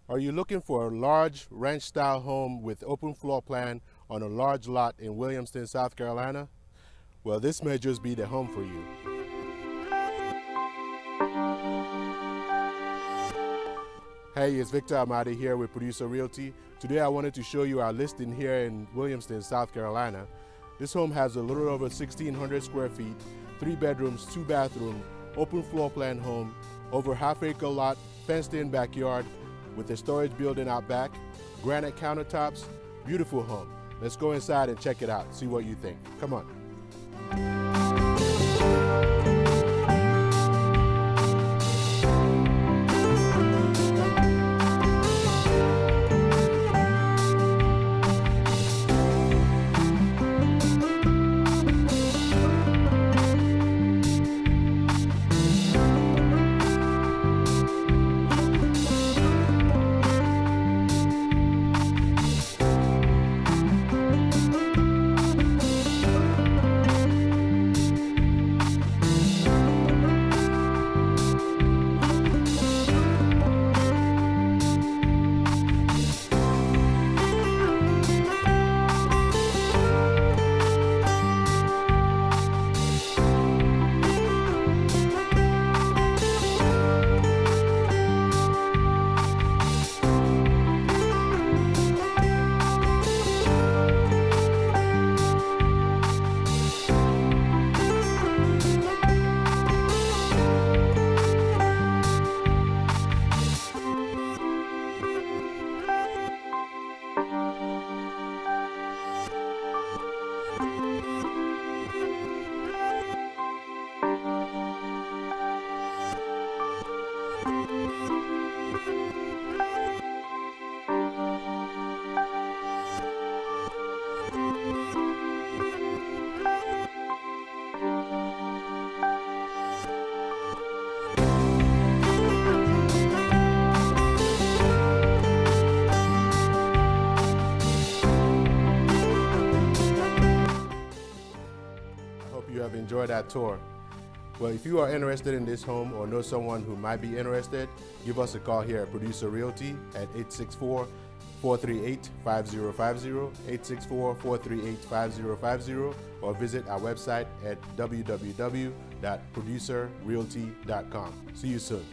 Are you looking for a large ranch-style home with open floor plan on a large lot in Williamston, South Carolina? Well, this may just be the home for you. Hey, it's Victor Amadi here with Producer Realty. Today I wanted to show you our listing here in Williamston, South Carolina. This home has a little over 1,600 square feet, 3 bedrooms, 2 bathrooms, open floor plan home, over half-acre lot, fenced-in backyard, with a storage building out back, granite countertops, beautiful home. Let's go inside and check it out, see what you think. Come on. You have enjoyed that tour. Well, if you are interested in this home or know someone who might be interested, give us a call here at Producer Realty at 864-438-5050, 864-438-5050, or visit our website at www.producerrealty.com. See you soon.